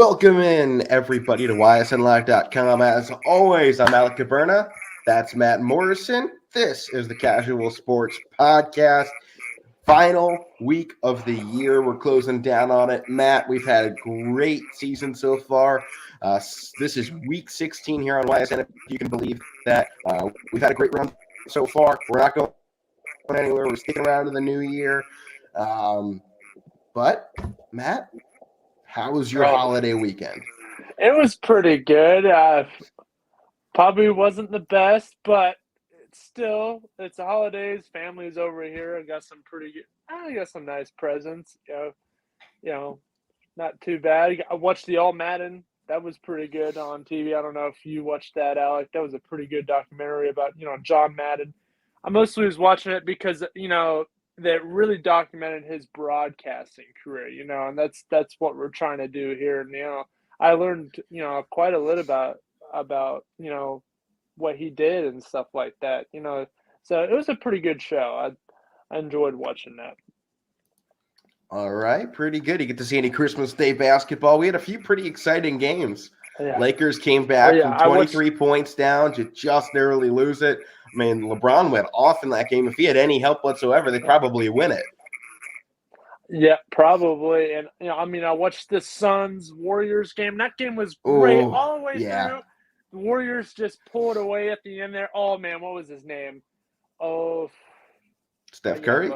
Welcome in, everybody, to YSNLive.com. As always, I'm Alek Koberna. That's Matt Morrison. This is the Casual Sports Podcast. Final week of the year. We're closing down on it. Matt, we've had a great season so far. This is week 16 here on YSN, if you can believe that. We've had a great run so far. We're not going anywhere. We're sticking around to the new year. But, Matt, how was your holiday weekend? It was pretty good. Probably wasn't the best, but it's the holidays. Family's over here. I got some nice presents. Not too bad. I watched the All Madden. That was pretty good on TV. I don't know if you watched that, Alec. That was a pretty good documentary about John Madden. I mostly was watching it because that really documented his broadcasting career, and that's what we're trying to do here. And I learned quite a little about what he did and stuff like that. So it was a pretty good show. I enjoyed watching that. All right, pretty good. You get to see any Christmas Day basketball. We had a few pretty exciting games. Yeah. Lakers came back from 23 points down to just narrowly lose it. I mean, LeBron went off in that game. If he had any help whatsoever, they probably win it. Yeah, probably. And I watched the Suns-Warriors game. That game was great all the way through. The Warriors just pulled away at the end there. Oh man, what was his name? Oh, Steph Curry?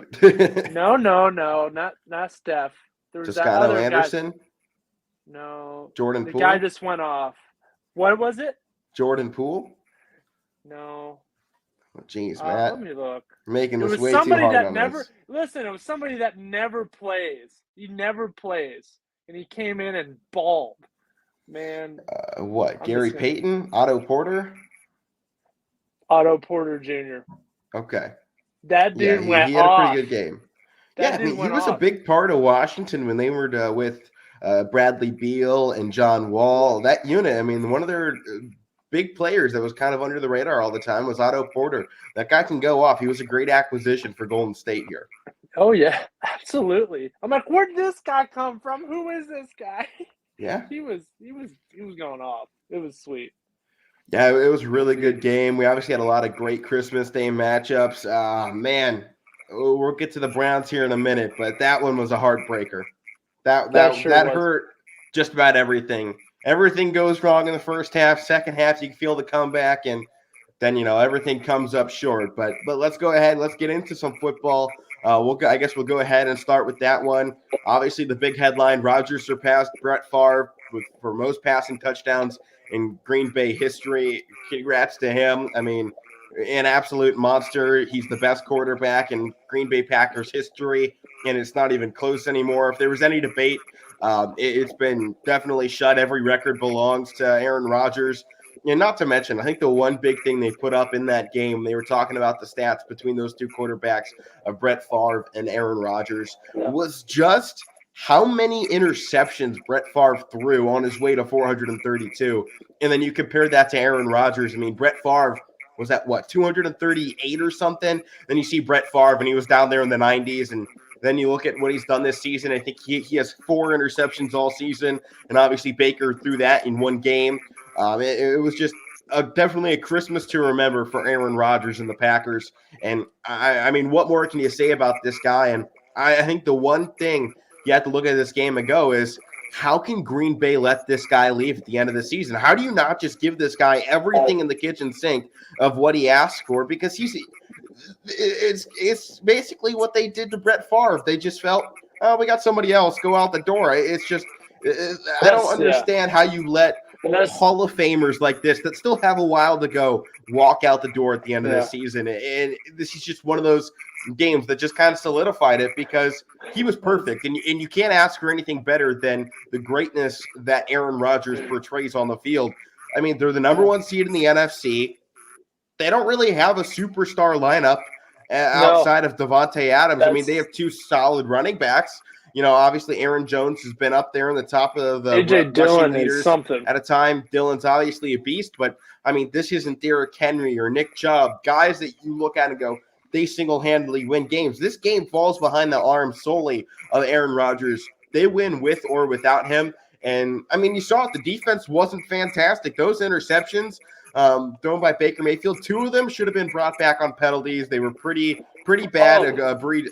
No, not Steph. There was that other Anderson? Guy. No. Jordan Poole? The guy just went off. What was it? Jordan Poole? No. Jeez, Matt. Let me look. Making this way too hard on us. Listen, it was somebody that never plays. He never plays. And he came in and balled. Man. Gary Payton? Otto Porter? Otto Porter Jr. Okay. That dude went off. He had a pretty good game. He was a big part of Washington when they were with Bradley Beal and John Wall. That unit, one of their big players that was kind of under the radar all the time was Otto Porter. That guy can go off. He was a great acquisition for Golden State here. Oh, yeah, absolutely. I'm like, where did this guy come from? Who is this guy? Yeah. He was going off. It was sweet. Yeah, it was a really good game. We obviously had a lot of great Christmas Day matchups. We'll get to the Browns here in a minute, but that one was a heartbreaker. That hurt just about everything. Everything goes wrong in the first half. Second half, you can feel the comeback, and then everything comes up short. But let's go ahead. Let's get into some football. I guess we'll go ahead and start with that one. Obviously, the big headline: Rodgers surpassed Brett Favre for most passing touchdowns in Green Bay history. Congrats to him. An absolute monster. He's the best quarterback in Green Bay Packers history, and it's not even close anymore. If there was any debate, it's been definitely shut. Every record belongs to Aaron Rodgers. And not to mention, I think the one big thing they put up in that game, they were talking about the stats between those two quarterbacks of Brett Favre and Aaron Rodgers, was just how many interceptions Brett Favre threw on his way to 432. And then you compare that to Aaron Rodgers. Brett Favre was at 238 or something? Then you see Brett Favre, and he was down there in the 90s. And then you look at what he's done this season. I think he has 4 interceptions all season. And obviously Baker threw that in one game. It was just definitely a Christmas to remember for Aaron Rodgers and the Packers. And, what more can you say about this guy? And I think the one thing you have to look at this game and go is, how can Green Bay let this guy leave at the end of the season? How do you not just give this guy everything in the kitchen sink of what he asked for? Because it's basically what they did to Brett Favre. They just felt, oh, we got somebody else, go out the door. It's just, I don't understand how you let Hall of Famers like this that still have a while to go walk out the door at the end of the season. And this is just one of those games that just kind of solidified it, because he was perfect. And you can't ask for anything better than the greatness that Aaron Rodgers portrays on the field. They're the number 1 seed in the NFC. They don't really have a superstar lineup outside of Devontae Adams. They have 2 solid running backs. Obviously Aaron Jones has been up there in the top of the AJ Dillon is something at a time. Dillon's obviously a beast, but this isn't Derrick Henry or Nick Chubb, guys that you look at and go, they single-handedly win games. This game falls behind the arm solely of Aaron Rodgers. They win with or without him. And, I mean, you saw it. The defense wasn't fantastic. Those interceptions thrown by Baker Mayfield, 2 of them should have been brought back on penalties. They were pretty bad,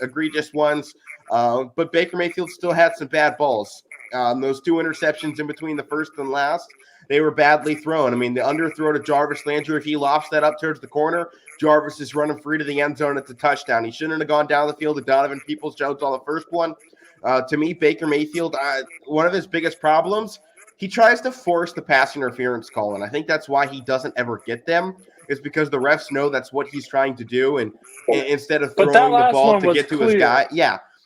egregious ones. But Baker Mayfield still had some bad balls. Those 2 interceptions in between the first and last, they were badly thrown. I mean, the underthrow to Jarvis Landry, if he lofts that up towards the corner, Jarvis is running free to the end zone. It's a touchdown. He shouldn't have gone down the field to Donovan Peoples-Jones on the first one. To me, Baker Mayfield, one of his biggest problems, he tries to force the pass interference call, and I think that's why he doesn't ever get them, is because the refs know that's what he's trying to do, and instead of throwing the ball to get to his guy,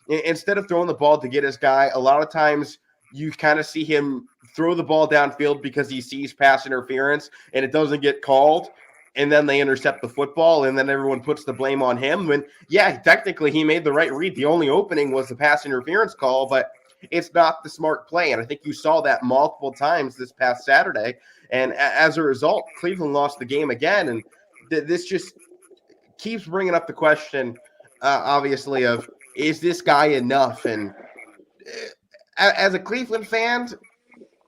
instead of throwing the ball to get his guy, a lot of times you kind of see him throw the ball downfield because he sees pass interference, and it doesn't get called, and then they intercept the football, and then everyone puts the blame on him. When, technically he made the right read. The only opening was the pass interference call, but it's not the smart play. And I think you saw that multiple times this past Saturday. And as a result, Cleveland lost the game again. And this just keeps bringing up the question, obviously, of is this guy enough? And as a Cleveland fan,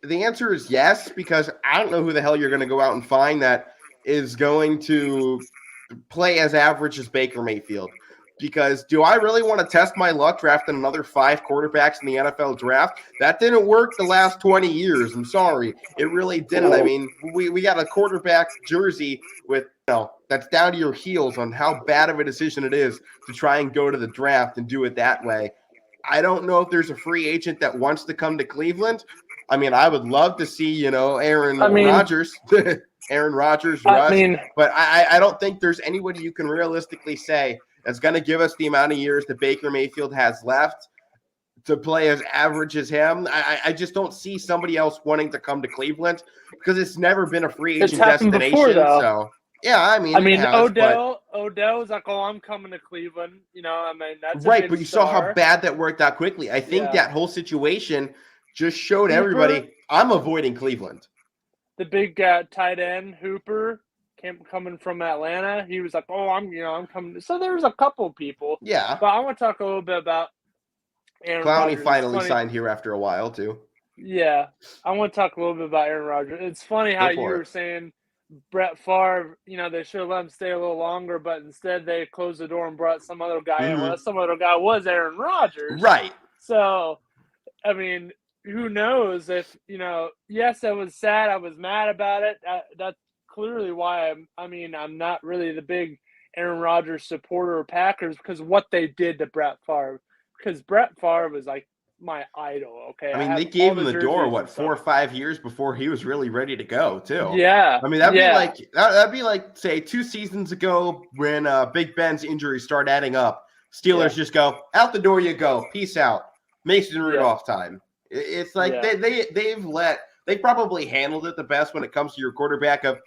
the answer is yes, because I don't know who the hell you're going to go out and find that is going to play as average as Baker Mayfield. Because do I really want to test my luck drafting another 5 quarterbacks in the NFL draft? That didn't work the last 20 years. I'm sorry. It really didn't. I mean, we got a quarterback jersey with, that's down to your heels on how bad of a decision it is to try and go to the draft and do it that way. I don't know if there's a free agent that wants to come to Cleveland. I mean, I would love to see, Aaron Rodgers. Aaron Rodgers, Russ. But I don't think there's anybody you can realistically say that's going to give us the amount of years that Baker Mayfield has left to play as average as him. I just don't see somebody else wanting to come to Cleveland because it's never been a free agent destination. Before, so, Odell's like, I'm coming to Cleveland. That's right. But you saw how bad that worked out quickly. I think that whole situation just showed everybody I'm avoiding Cleveland. The big tight end Hooper coming from Atlanta, he was like, I'm coming. So there was a couple people. Yeah. But I want to talk a little bit about Aaron Clowney Rodgers. finally signed here after a while, too. Yeah. I want to talk a little bit about Aaron Rodgers. It's funny how you were saying Brett Favre, they should have let him stay a little longer, but instead they closed the door and brought some other guy in. Well, some other guy was Aaron Rodgers. Right. So, I mean, who knows if, yes, I was sad. I was mad about it. That's clearly why I'm not really the big Aaron Rodgers supporter of Packers because what they did to Brett Favre. Because Brett Favre was like my idol, okay? I mean, they gave him the door, 4 or 5 years before he was really ready to go, too. Yeah. I mean, that'd be like, say, 2 seasons ago when Big Ben's injuries start adding up. Steelers just go, out the door you go. Peace out. Mason Rudolph time. It's like they probably handled it the best when it comes to your quarterback of,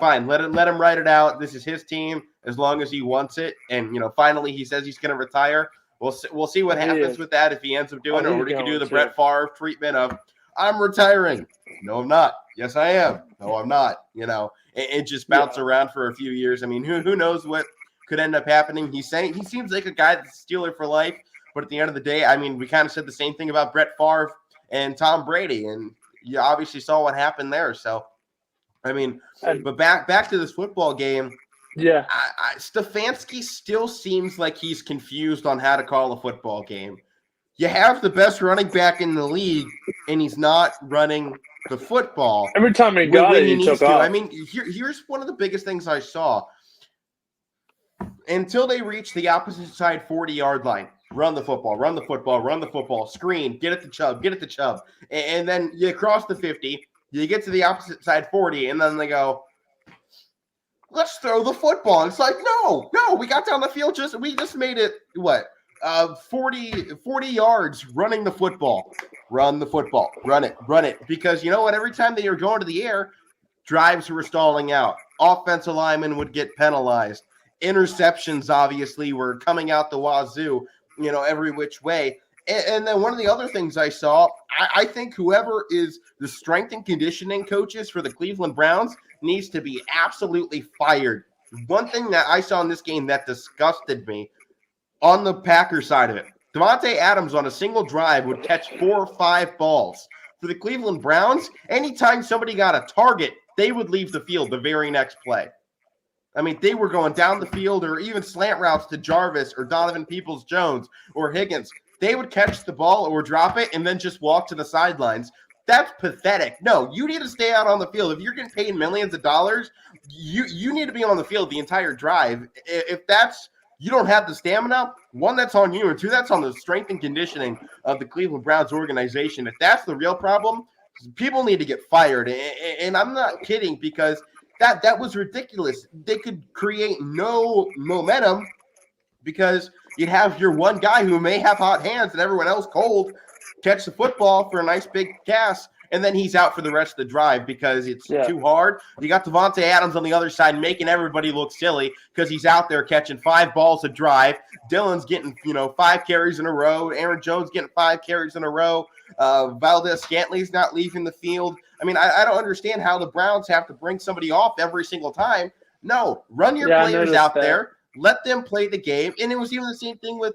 fine, let him write it out. This is his team as long as he wants it. And, finally he says he's going to retire. We'll see what happens with that if he ends up doing it, or he can do the Brett Favre treatment of, I'm retiring. No, I'm not. Yes, I am. No, I'm not. And just bounce around for a few years. I mean, who knows what could end up happening. He seems like a guy that's a Steeler for life. But at the end of the day, I mean, we kind of said the same thing about Brett Favre and Tom Brady, and you obviously saw what happened there. So, I mean, but back to this football game. Yeah, Stefanski still seems like he's confused on how to call a football game. You have the best running back in the league, and he's not running the football. Every time he got it, he took off. I mean, here's one of the biggest things I saw. Until they reach the opposite side 40-yard line, run the football, run the football, run the football, screen, get it to Chubb. And then you cross the 50, you get to the opposite side 40, and then they go, let's throw the football. It's like, no, we got down the field. We just made it, 40 yards running the football. Run the football. Run it. Because you know what? Every time they were going to the air, drives were stalling out. Offensive linemen would get penalized. Interceptions, obviously, were coming out the wazoo, every which way. And then one of the other things I saw, I think whoever is the strength and conditioning coaches for the Cleveland Browns needs to be absolutely fired. One thing that I saw in this game that disgusted me on the Packers side of it, Devontae Adams on a single drive would catch 4 or 5 balls. for the Cleveland Browns, anytime somebody got a target, they would leave the field the very next play. I mean, they were going down the field or even slant routes to Jarvis or Donovan Peoples-Jones or Higgins. They would catch the ball or drop it and then just walk to the sidelines. That's pathetic. No, you need to stay out on the field. If you're getting paid millions of dollars, you need to be on the field the entire drive. If that's you don't have the stamina, one, that's on you, and two, that's on the strength and conditioning of the Cleveland Browns organization. If that's the real problem, people need to get fired. And I'm not kidding, because that was ridiculous. They could create no momentum because you'd have your one guy who may have hot hands and everyone else cold catch the football for a nice big cast, and then he's out for the rest of the drive because it's too hard. You got Devontae Adams on the other side making everybody look silly because he's out there catching 5 balls a drive. Dylan's getting 5 carries in a row. Aaron Jones getting 5 carries in a row. Valdez-Scantley's not leaving the field. I mean, I don't understand how the Browns have to bring somebody off every single time. No, run your players out there. Let them play the game. And it was even the same thing with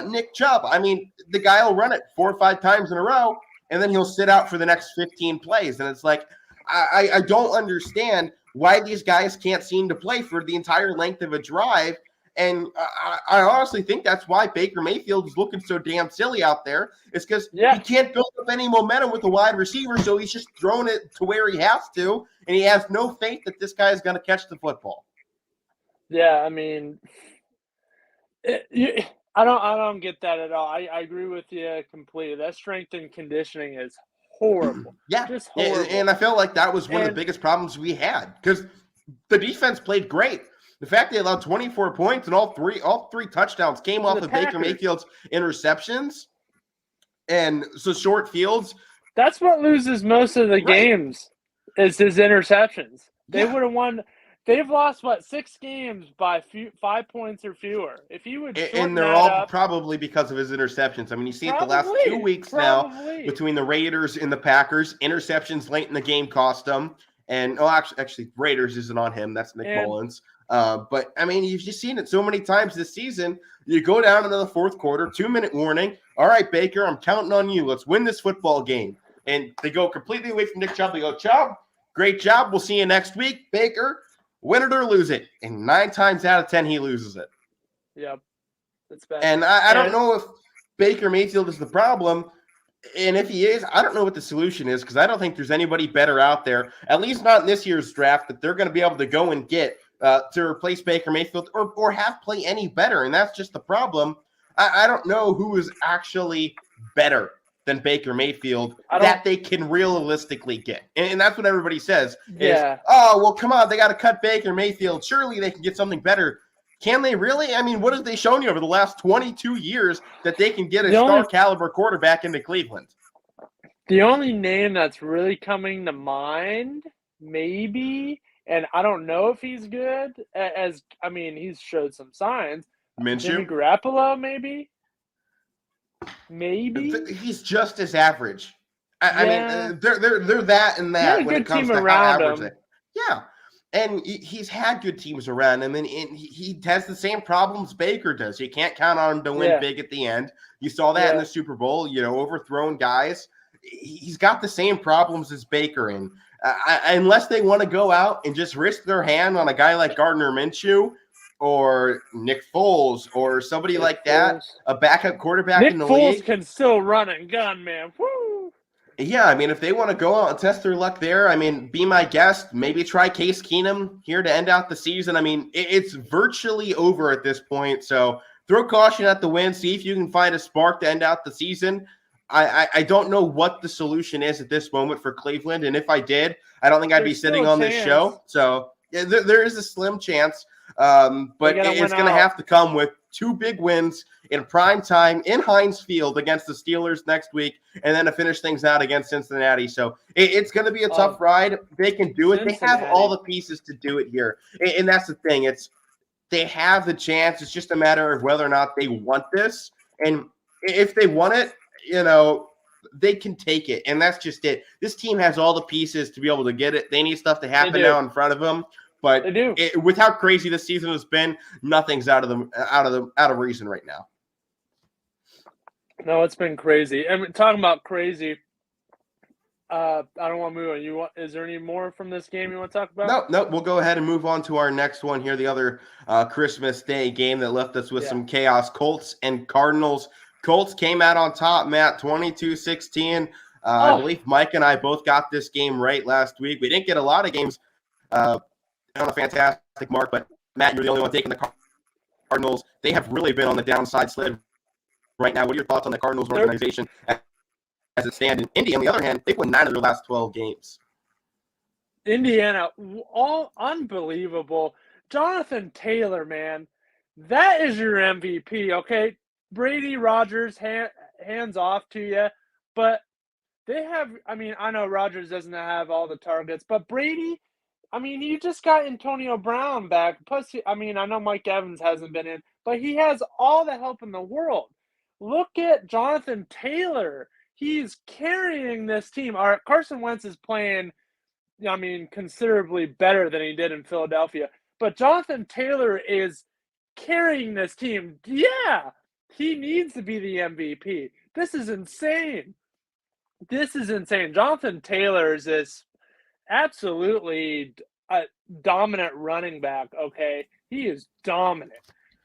Nick Chubb. I mean, the guy will run it 4 or 5 times in a row, and then he'll sit out for the next 15 plays. And it's like, I don't understand why these guys can't seem to play for the entire length of a drive. And I honestly think that's why Baker Mayfield is looking so damn silly out there. It's because he can't build up any momentum with a wide receiver, so he's just throwing it to where he has to, and he has no faith that this guy is going to catch the football. Yeah, I mean, I don't get that at all. I agree with you completely. That strength and conditioning is horrible. Yeah, just horrible. And I felt like that was one of the biggest problems we had, because the defense played great. The fact they allowed 24 points and all three touchdowns came off of Baker Mayfield's interceptions and so short fields. That's what loses most of the games is his interceptions. They would have won. They've lost, 6 games by 5 points or fewer. If he would shorten and they're all probably because of his interceptions. I mean, you see it the last 2 weeks now between the Raiders and the Packers. Interceptions late in the game cost them. And actually, Raiders isn't on him. That's Nick Mullins. But, I mean, you've just seen it so many times this season. You go down into the fourth quarter, 2-minute warning. All right, Baker, I'm counting on you. Let's win this football game. And they go completely away from Nick Chubb. They go, Chubb, great job. We'll see you next week. Baker, win it or lose it. And 9 times out of 10, he loses it. Yep. That's bad. And I don't know if Baker Mayfield is the problem. And if he is, I don't know what the solution is, because I don't think there's anybody better out there, at least not in this year's draft, that they're going to be able to go and get to replace Baker Mayfield or have play any better. And that's just the problem. I don't know who is actually better than Baker Mayfield that they can realistically get. And that's what everybody says. Is, oh, well, come on, they got to cut Baker Mayfield. Surely they can get something better. Can they really? I mean, what have they shown you over the last 22 years that they can get a star-caliber quarterback into Cleveland? The only name that's really coming to mind, maybe, and I don't know if he's good, he's showed some signs. Minshew? Jimmy Garoppolo, maybe? Maybe. He's just as average. I mean, they're that and that when it comes to how average they. Yeah. And he's had good teams around him, and he has the same problems Baker does. You can't count on him to win big at the end. You saw that in the Super Bowl, overthrown guys. He's got the same problems as Baker. And unless they want to go out and just risk their hand on a guy like Gardner Minshew or Nick Foles or somebody like that, a backup quarterback in the league. Nick Foles can still run and gun, man. Woo! Yeah, I mean, if they want to go out and test their luck there, I mean, be my guest. Maybe try Case Keenum here to end out the season. I mean, it's virtually over at this point. So throw caution at the wind. See if you can find a spark to end out the season. I don't know what the solution is at this moment for Cleveland. And if I did, I don't think I'd be sitting on this show. So yeah, there is a slim chance. But it's going to have to come with 2 big wins in prime time in Heinz Field against the Steelers next week, and then to finish things out against Cincinnati. So it's going to be a tough ride. They can do it. Cincinnati. They have all the pieces to do it here. And that's the thing. They have the chance. It's just a matter of whether or not they want this. And if they want it, they can take it. And that's just it. This team has all the pieces to be able to get it. They need stuff to happen now in front of them. But with how crazy this season has been, nothing's out of reason right now. No, it's been crazy. I mean, talking about crazy, I don't want to move on. Is there any more from this game you want to talk about? No. We'll go ahead and move on to our next one here. The other Christmas Day game that left us with some chaos. Colts and Cardinals. Colts came out on top, Matt, 22-16. I believe Mike and I both got this game right last week. We didn't get a lot of games on a fantastic mark, but Matt, you're the only one taking the Cardinals. They have really been on the downside sled right now. What are your thoughts on the Cardinals organization as it stands? In Indy, on the other hand, they've won 9 of their last 12 games. Indiana, all unbelievable. Jonathan Taylor, man, that is your MVP, okay? Brady, Rodgers, hands off to you, but they have, I mean, I know Rodgers doesn't have all the targets, but Brady, I mean, you just got Antonio Brown back. Plus, I mean, I know Mike Evans hasn't been in, but he has all the help in the world. Look at Jonathan Taylor. He's carrying this team. All right, Carson Wentz is playing, I mean, considerably better than he did in Philadelphia. But Jonathan Taylor is carrying this team. Yeah, he needs to be the MVP. This is insane. Jonathan Taylor is this absolutely dominant running back, okay? He is dominant.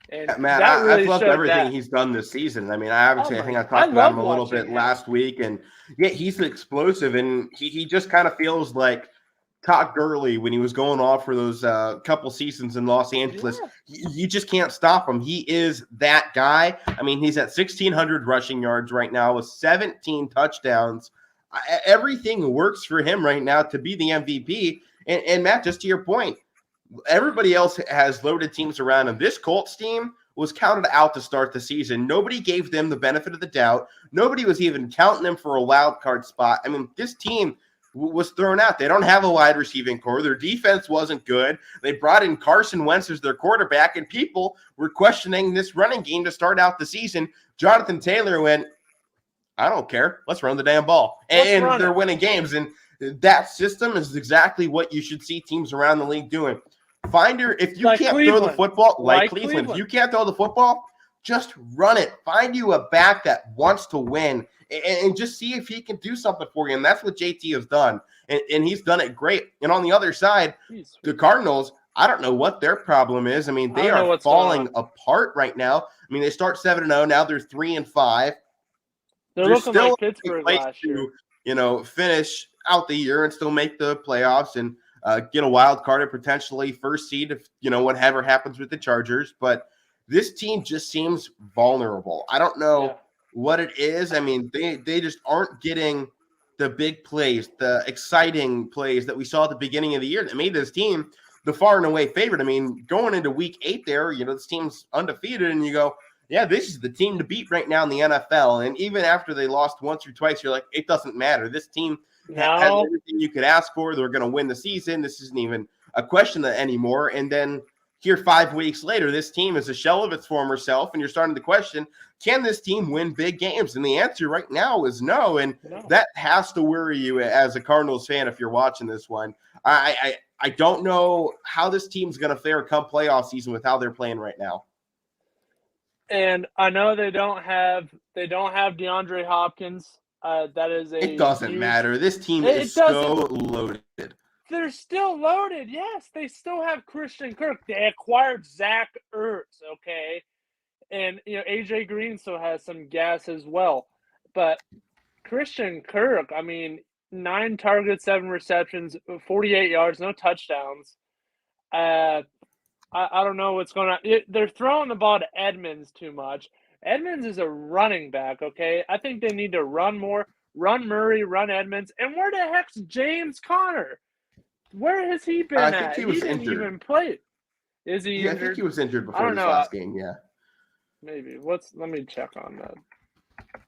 And Matt, I've loved everything he's done this season. I mean, I think I talked about him a little bit last week, and yeah, he's explosive, and he just kind of feels like Todd Gurley when he was going off for those couple seasons in Los Angeles. Yeah. You just can't stop him. He is that guy. I mean, he's at 1,600 rushing yards right now with 17 touchdowns. Everything works for him right now to be the MVP. And Matt, just to your point, everybody else has loaded teams around him. This Colts team was counted out to start the season. Nobody gave them the benefit of the doubt. Nobody was even counting them for a wild card spot. I mean, this team was thrown out. They don't have a wide receiving core. Their defense wasn't good. They brought in Carson Wentz as their quarterback, and people were questioning this running game to start out the season. Jonathan Taylor went, I don't care. Let's run the damn ball. And they're winning games. And that system is exactly what you should see teams around the league doing. If you can't throw the football, like Cleveland, if you can't throw the football, just run it. Find you a back that wants to win and just see if he can do something for you. And that's what JT has done. And he's done it great. And on the other side, the Cardinals, I don't know what their problem is. I mean, they are falling apart right now. I mean, they start 7-0. Now they're 3-5. They're looking like Pittsburgh last year. Finish out the year and still make the playoffs and get a wild card and potentially first seed if, whatever happens with the Chargers. But this team just seems vulnerable. I don't know what it is. I mean, they just aren't getting the big plays, the exciting plays that we saw at the beginning of the year that made this team the far and away favorite. I mean, going into week 8 there, this team's undefeated and you go, yeah, this is the team to beat right now in the NFL. And even after they lost once or twice, you're like, it doesn't matter. This team has everything you could ask for. They're going to win the season. This isn't even a question anymore. And then here 5 weeks later, this team is a shell of its former self. And you're starting to question, can this team win big games? And the answer right now is no. And that has to worry you as a Cardinals fan if you're watching this one. I don't know how this team's going to fare come playoff season with how they're playing right now. And I know they don't have DeAndre Hopkins. That is it doesn't matter. This team is so loaded. They're still loaded. Yes, they still have Christian Kirk. They acquired Zach Ertz, okay? And, AJ Green still has some gas as well. But Christian Kirk, I mean, 9 targets, 7 receptions, 48 yards, no touchdowns. I don't know what's going on. They're throwing the ball to Edmonds too much. Edmonds is a running back, okay? I think they need to run more, run Murray, run Edmonds. And where the heck's James Conner? Where has he been at? I think he was didn't injured. Even play. Is he injured? I think he was injured before this last game, yeah. Maybe. Let me check on that.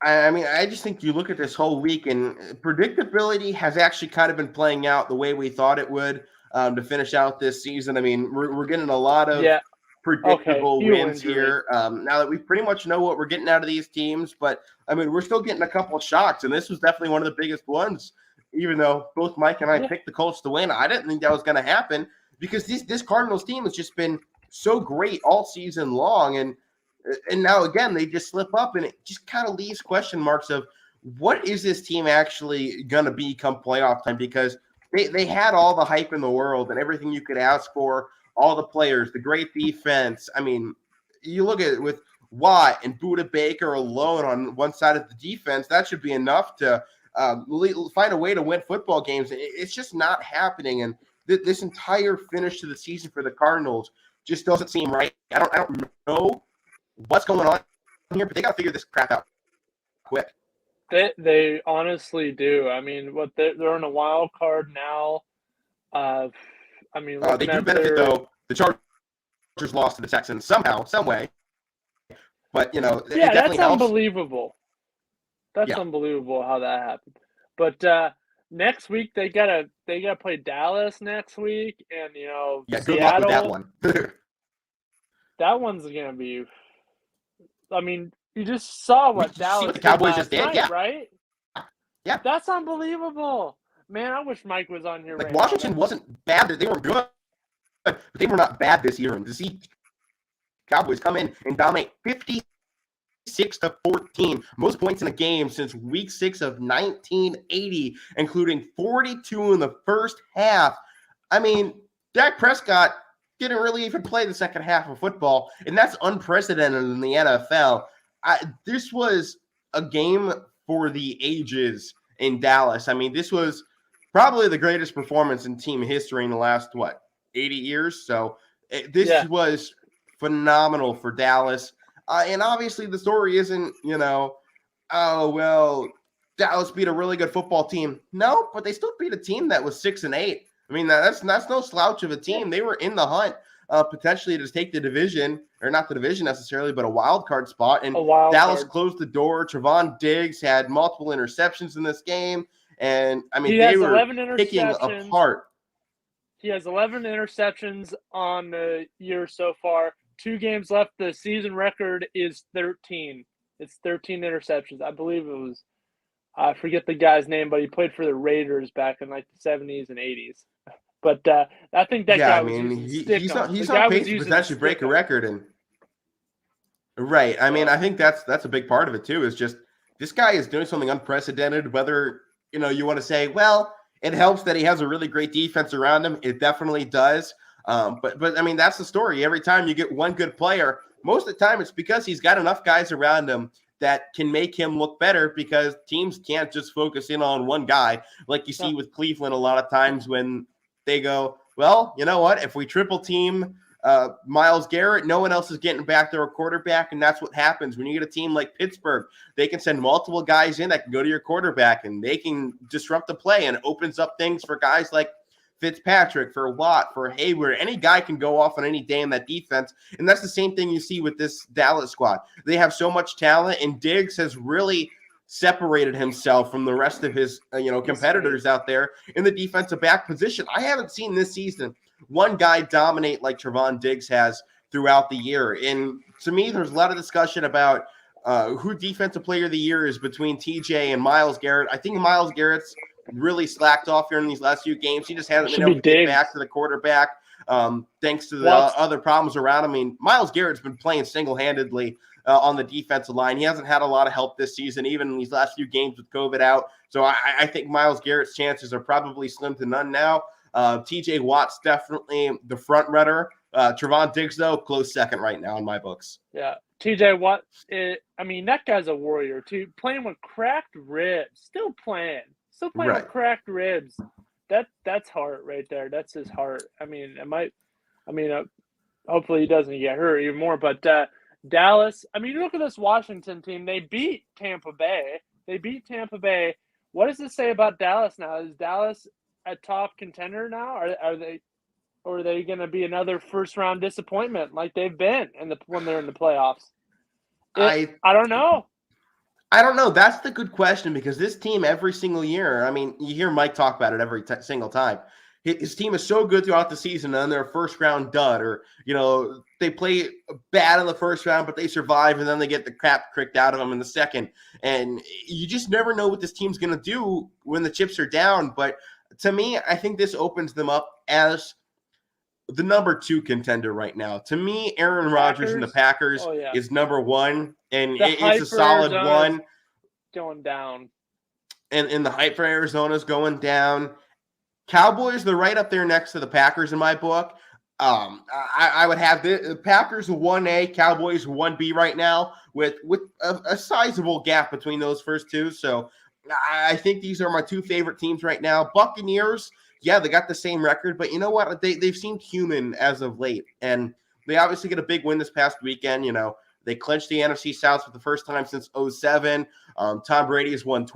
I mean, I just think you look at this whole week, and predictability has actually kind of been playing out the way we thought it would. To finish out this season. I mean, we're getting a lot of predictable wins here. Now that we pretty much know what we're getting out of these teams, but I mean, we're still getting a couple of shocks, and this was definitely one of the biggest ones. Even though both Mike and I picked the Colts to win, I didn't think that was going to happen because this Cardinals team has just been so great all season long, and now again they just slip up, and it just kind of leaves question marks of what is this team actually going to be come playoff time? Because they had all the hype in the world and everything you could ask for, all the players, the great defense. I mean, you look at it with Watt and Budda Baker alone on one side of the defense, that should be enough to find a way to win football games. It's just not happening. And this entire finish to the season for the Cardinals just doesn't seem right. I don't know what's going on here, but they got to figure this crap out quick. They honestly do. I mean, they're in a wild card now. I mean, they do benefit though. The Chargers lost to the Texans somehow, some way. But that's unbelievable. That's unbelievable how that happened. But next week they gotta play Dallas next week, and Seattle. Good luck with that one. That one's gonna be. I mean, you just saw what Dallas what the Cowboys just did, right? Yeah, that's unbelievable, man. I wish Mike was on here. Washington wasn't bad; they were good, but they were not bad this year. And to see Cowboys come in and dominate 56-14, most points in a game since Week 6 of 1980, including 42 in the first half. I mean, Dak Prescott didn't really even play the second half of football, and that's unprecedented in the NFL. This was a game for the ages in Dallas. I mean, this was probably the greatest performance in team history in the last, 80 years? So this was phenomenal for Dallas. And obviously the story isn't, Dallas beat a really good football team. No, but they still beat a team that was 6-8. I mean, that's no slouch of a team. They were in the hunt potentially to take the division, or not the division necessarily, but a wild card spot. And Dallas closed the door. Trevon Diggs had multiple interceptions in this game. And, I mean, they were picking apart. He has 11 interceptions on the year so far. 2 games left. The season record is 13. It's 13 interceptions. I believe it was, I forget the guy's name, but he played for the Raiders back in like the 70s and 80s. But I think that guy was using he's on pace to potentially break a record. And right. I mean, I think that's a big part of it too, is just this guy is doing something unprecedented, whether, you want to say, well, it helps that he has a really great defense around him. It definitely does. But I mean, that's the story. Every time you get one good player, most of the time it's because he's got enough guys around him that can make him look better, because teams can't just focus in on one guy like you see with Cleveland a lot of times when they go, well, you know what? If we triple team Myles Garrett, no one else is getting back their quarterback, and that's what happens when you get a team like Pittsburgh. They can send multiple guys in that can go to your quarterback, and they can disrupt the play, and it opens up things for guys like Fitzpatrick, for Watt, for Hayward. Any guy can go off on any day in that defense, and that's the same thing you see with this Dallas squad. They have so much talent, and Diggs has really separated himself from the rest of his competitors out there in the defensive back position. I haven't seen this season one guy dominate like Trevon Diggs has throughout the year. And to me, there's a lot of discussion about who defensive player of the year is between TJ and Myles Garrett. I think Myles Garrett's really slacked off here in these last few games. He just hasn't been able to get back to the quarterback thanks to the other problems around him. I mean, Myles Garrett's been playing single-handedly on the defensive line. He hasn't had a lot of help this season, even in these last few games with COVID out. So I think Myles Garrett's chances are probably slim to none now. TJ Watt's definitely the front runner. Trevon Diggs, though, close second right now in my books. Yeah. TJ Watt, that guy's a warrior, too. Playing with cracked ribs. Still playing with cracked ribs. That's heart right there. That's his heart. Hopefully he doesn't get hurt even more. But Dallas, look at this Washington team. They beat Tampa Bay. What does this say about Dallas now? Is Dallas a top contender now? Are they going to be another first-round disappointment like they've been when they're in the playoffs? I don't know. I don't know. That's the good question, because this team every single year, you hear Mike talk about it every single time. His team is so good throughout the season, and they're a first-round dud, or, they play bad in the first round, but they survive, and then they get the crap kicked out of them in the second. And you just never know what this team's going to do when the chips are down. But to me, I think this opens them up as the number 2 contender right now. To me, Aaron Rodgers and the Packers is number 1, and it's a solid one. going down. And the hype for Arizona is going down. Cowboys, they're right up there next to the Packers in my book. I would have the Packers 1A, Cowboys 1B right now with a sizable gap between those first two. So I think these are my two favorite teams right now. Buccaneers, yeah, they got the same record, but you know what? They've seemed human as of late, and they obviously get a big win this past weekend. They clinched the NFC South for the first time since 2007. Tom Brady has won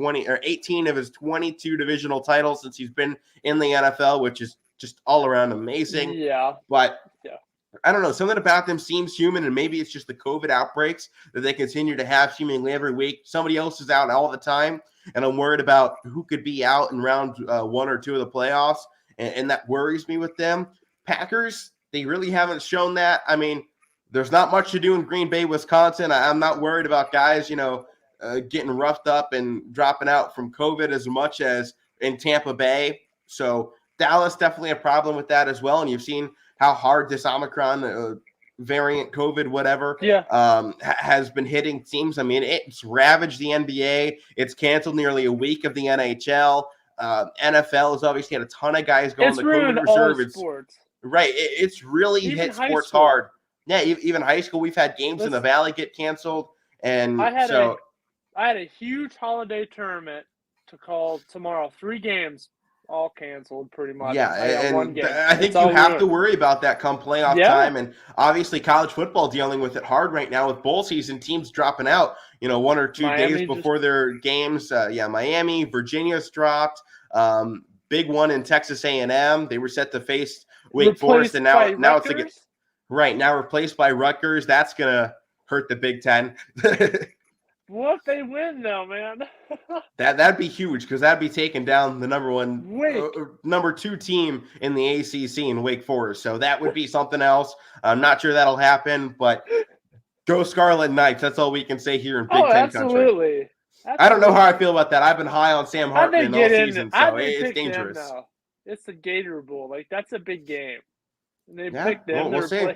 18 of his 22 divisional titles since he's been in the NFL, which is just all around amazing. Yeah. But I don't know. Something about them seems human, and maybe it's just the COVID outbreaks that they continue to have seemingly every week. Somebody else is out all the time, and I'm worried about who could be out in round 1 or 2 of the playoffs, and that worries me with them. Packers, they really haven't shown that. I mean, there's not much to do in Green Bay, Wisconsin. I'm not worried about guys, getting roughed up and dropping out from COVID as much as in Tampa Bay. So Dallas definitely a problem with that as well. And you've seen how hard this Omicron variant, COVID, whatever, has been hitting teams. I mean, it's ravaged the NBA. It's canceled nearly a week of the NHL. NFL has obviously had a ton of guys going to COVID reserve. All sports. Right. It's really even hit sports school. hard. Yeah, even high school, we've had games in the Valley get canceled. And I had a huge holiday tournament to call tomorrow. 3 games, all canceled pretty much. Yeah, and one game. I think you have to worry about that come playoff time. And obviously college football dealing with it hard right now with bowl season, teams dropping out, 1 or 2 days before their games. Miami, Virginia's dropped. Big one in Texas A&M. They were set to face Wake Forest, and now it's now replaced by Rutgers. That's going to hurt the Big Ten. What if they win, though, man? That'd be huge because that'd be taking down the number 2 team in the ACC in Wake Forest. So that would be something else. I'm not sure that'll happen, but go Scarlet Knights. That's all we can say here in Big Ten country. Absolutely. I don't know how I feel about that. I've been high on Sam Hartman all season, so it's dangerous. It's the Gator Bowl. That's a big game. And they picked them. We'll see.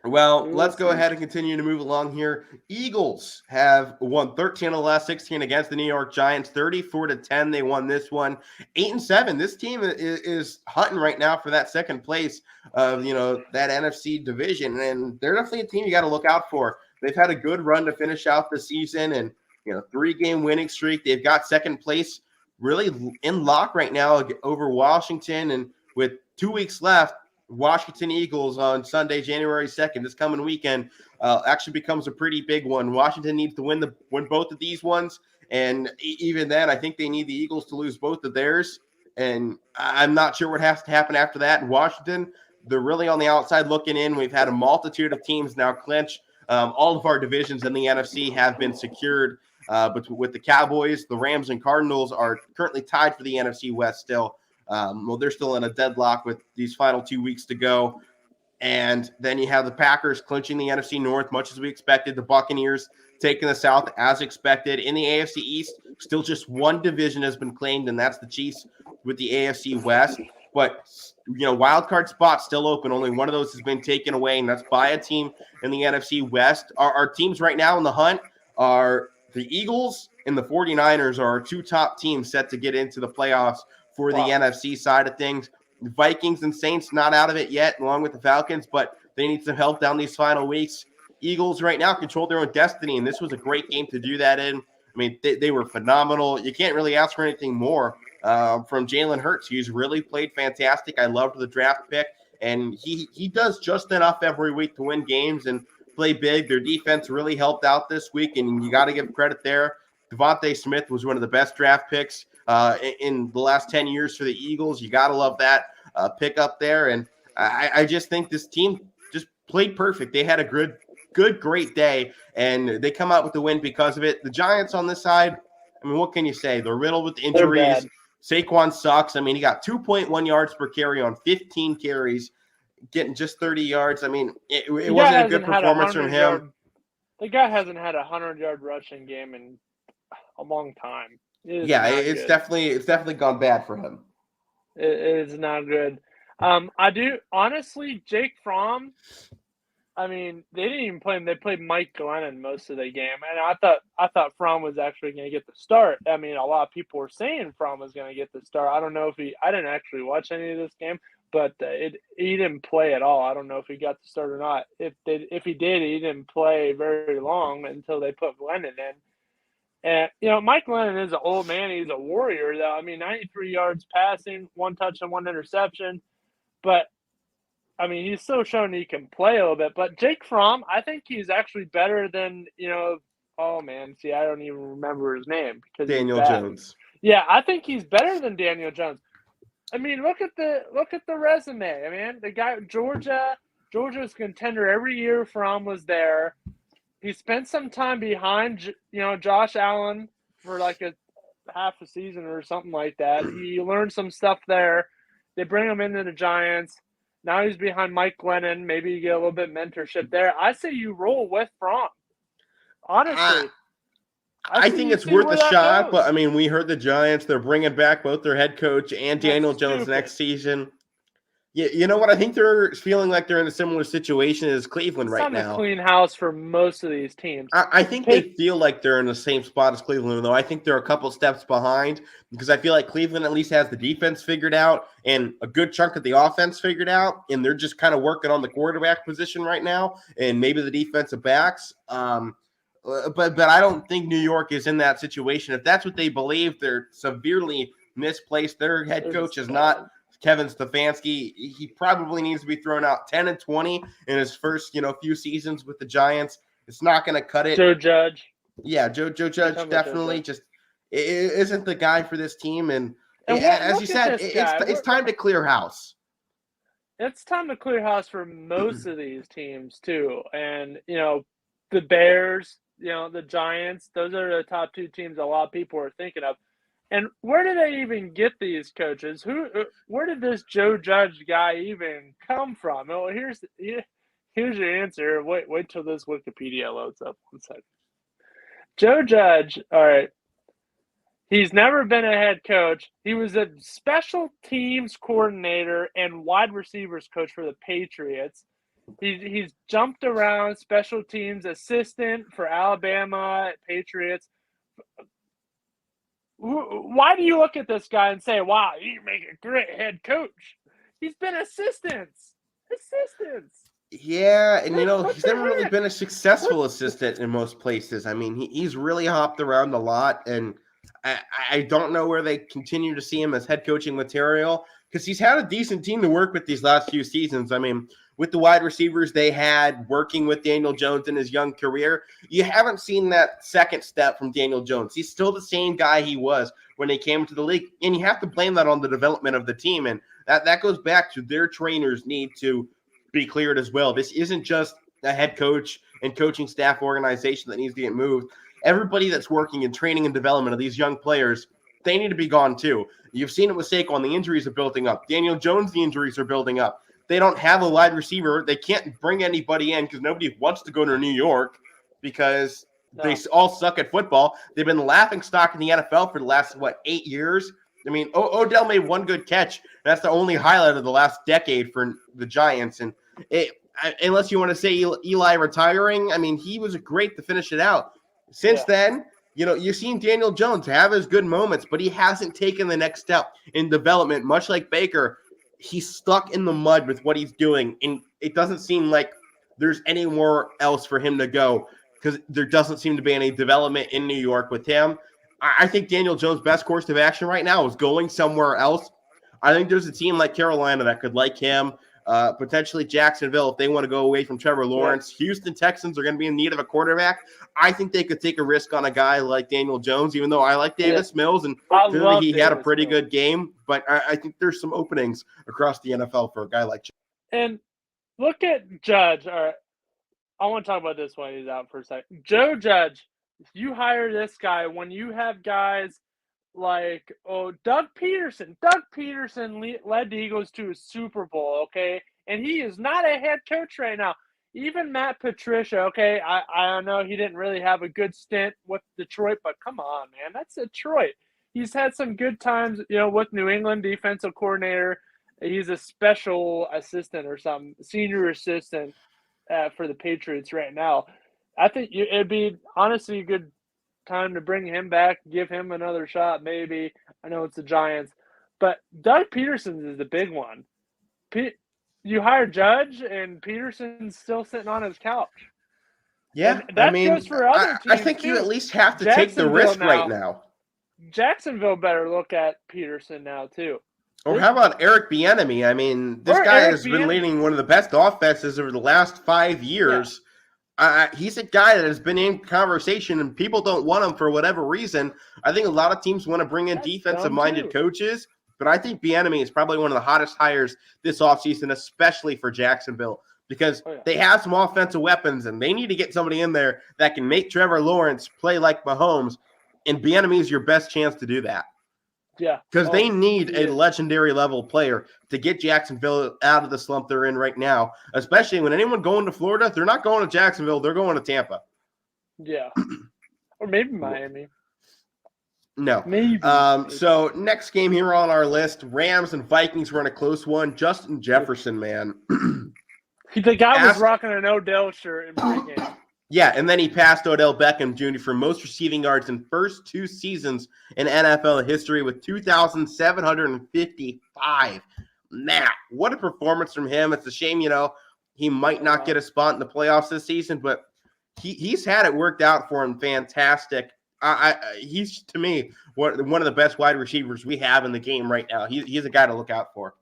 Well, let's go ahead and continue to move along here. Eagles have won 13 of the last 16 against the New York Giants, 34-10. They won this one, 8-7. This team is hunting right now for that second place of that NFC division, and they're definitely a team you got to look out for. They've had a good run to finish out the season, and 3-game winning streak. They've got second place really in lock right now over Washington, and with 2 weeks left, Washington Eagles on Sunday, January 2nd, this coming weekend, actually becomes a pretty big one. Washington needs to win both of these ones, and even then, I think they need the Eagles to lose both of theirs, and I'm not sure what has to happen after that. In Washington, they're really on the outside looking in. We've had a multitude of teams now clinch. All of our divisions in the NFC have been secured, but with the Cowboys, the Rams, and Cardinals are currently tied for the NFC West still. They're still in a deadlock with these final 2 weeks to go. And then you have the Packers clinching the NFC North, much as we expected. The Buccaneers taking the South as expected. In the AFC East, still just one division has been claimed, and that's the Chiefs with the AFC West. But, wild card spots still open. Only one of those has been taken away, and that's by a team in the NFC West. Our teams right now in the hunt are the Eagles and the 49ers are our 2 top teams set to get into the playoffs for the NFC side of things. The Vikings and Saints not out of it yet, along with the Falcons, but they need some help down these final weeks. Eagles right now control their own destiny, and this was a great game to do that in. I mean, they were phenomenal. You can't really ask for anything more from Jalen Hurts. He's really played fantastic. I loved the draft pick, and he does just enough every week to win games and play big. Their defense really helped out this week, and you got to give credit there. Devontae Smith was one of the best draft picks in the last 10 years for the Eagles. You got to love that pick up there. And I just think this team just played perfect. They had a great day, and they come out with the win because of it. The Giants on this side, I mean, what can you say? They're riddled with injuries. Saquon sucks. I mean, he got 2.1 yards per carry on 15 carries, getting just 30 yards. I mean, it wasn't a good performance from him. The guy hasn't had a 100-yard rushing game in a long time. It's definitely gone bad for him. It is not good. I do honestly, Jake Fromm. I mean, they didn't even play him. They played Mike Glennon most of the game, and I thought Fromm was actually going to get the start. I mean, a lot of people were saying Fromm was going to get the start. I don't know if I didn't actually watch any of this game, but he didn't play at all. I don't know if he got the start or not. If he did, he didn't play very long until they put Glennon in. And Mike Glennon is an old man. He's a warrior, though. I mean, 93 yards passing, 1 touchdown, 1 interception, but. I mean, he's still shown he can play a little bit, but Jake Fromm, I think he's actually better than, oh man, see, I don't even remember his name because Daniel Jones. Yeah, I think he's better than Daniel Jones. I mean, look at the resume. I mean, the guy Georgia's contender every year. Fromm was there. He spent some time behind, Josh Allen for like a half a season or something like that. He learned some stuff there. They bring him into the Giants. Now he's behind Mike Glennon. Maybe you get a little bit of mentorship there. I say you roll with Fromm. Honestly. I think it's worth a shot, but I mean, we heard the Giants. They're bringing back both their head coach and Daniel Jones next season. Yeah, you know what? I think they're feeling like they're in a similar situation as Cleveland right now. It's time to clean house for most of these teams. I think they feel like they're in the same spot as Cleveland, though. I think they're a couple steps behind because I feel like Cleveland at least has the defense figured out and a good chunk of the offense figured out, and they're just kind of working on the quarterback position right now and maybe the defensive backs. But I don't think New York is in that situation. If that's what they believe, they're severely misplaced. Their head coach is not Kevin Stefanski. He probably needs to be thrown out 10-20 in his first, few seasons with the Giants. It's not going to cut it. Joe Judge. Yeah, Joe Judge definitely just isn't the guy for this team. And as you said, it's time to clear house. It's time to clear house for most of these teams too. And, the Bears, the Giants, those are the top 2 teams a lot of people are thinking of. And where did they even get these coaches? Where did this Joe Judge guy even come from? Well, here's your answer. Wait till this Wikipedia loads up. 1 second. Joe Judge, all right. He's never been a head coach. He was a special teams coordinator and wide receivers coach for the Patriots. He's jumped around, special teams assistant for Alabama, Patriots. Why do you look at this guy and say, wow, you make a great head coach? He's been assistants. Yeah, and he's never really been a successful assistant in most places. I mean, he's really hopped around a lot, and I don't know where they continue to see him as head coaching material because he's had a decent team to work with these last few seasons. I mean, with the wide receivers they had working with Daniel Jones in his young career, you haven't seen that second step from Daniel Jones. He's still the same guy he was when he came to the league, and you have to blame that on the development of the team, and that goes back to their trainers need to be cleared as well. This isn't just a head coach and coaching staff organization that needs to get moved. Everybody that's working in training and development of these young players, they need to be gone too. You've seen it with Saquon. The injuries are building up. Daniel Jones, the injuries are building up. They don't have a wide receiver. They can't bring anybody in because nobody wants to go to New York because they all suck at football. They've been laughing stock in the NFL for the last, 8 years? I mean, Odell made one good catch. That's the only highlight of the last decade for the Giants. And unless you want to say Eli retiring, I mean, he was great to finish it out. Since then, you've seen Daniel Jones have his good moments, but he hasn't taken the next step in development. Much like Baker, he's stuck in the mud with what he's doing, and it doesn't seem like there's anywhere else for him to go because there doesn't seem to be any development in New York with him. I think Daniel Jones' best course of action right now is going somewhere else. I think there's a team like Carolina that could like him. Potentially Jacksonville if they want to go away from Trevor Lawrence. Yeah. Houston Texans are going to be in need of a quarterback. I think they could take a risk on a guy like Daniel Jones, even though I like Davis Mills, and clearly he had a pretty good game. But I think there's some openings across the NFL for a guy like Jones. And look at Judge. All right, I want to talk about this while he's out for a second. Joe Judge, if you hire this guy when you have guys like Doug Peterson. Doug Peterson led the Eagles to a Super Bowl, okay? And he is not a head coach right now. Even Matt Patricia, okay, I know he didn't really have a good stint with Detroit, but come on, man, that's Detroit. He's had some good times, with New England defensive coordinator. He's a special assistant or something, senior assistant. for the Patriots right now. I think it'd be honestly a good time to bring him back, give him another shot. Maybe I know it's the Giants, but Doug Peterson's is the big one. You hire Judge, and Peterson's still sitting on his couch. Yeah, and that goes for other teams. I think too. you at least have to take the risk right now. Jacksonville better look at Peterson now too. Or how about Eric Bieniemy? I mean, this guy has been leading one of the best offenses over the last 5 years. Yeah. He's a guy that has been in conversation, and people don't want him for whatever reason. I think a lot of teams want to bring in defensive-minded coaches, but I think Bieniemy is probably one of the hottest hires this offseason, especially for Jacksonville, because they have some offensive weapons, and they need to get somebody in there that can make Trevor Lawrence play like Mahomes, and Bieniemy is your best chance to do that. Yeah. Because they need a legendary level player to get Jacksonville out of the slump they're in right now, especially when anyone going to Florida, they're not going to Jacksonville, they're going to Tampa. Yeah. Or maybe Miami. No. Maybe. So next game here on our list, Rams and Vikings were in a close one. Justin Jefferson, man. The guy was rocking an Odell shirt in pregame. Yeah, and then he passed Odell Beckham Jr. for most receiving yards in first 2 seasons in NFL history with 2,755. Man, what a performance from him. It's a shame, he might not get a spot in the playoffs this season, but he's had it worked out for him fantastic. He's, to me, one of the best wide receivers we have in the game right now. He's a guy to look out for.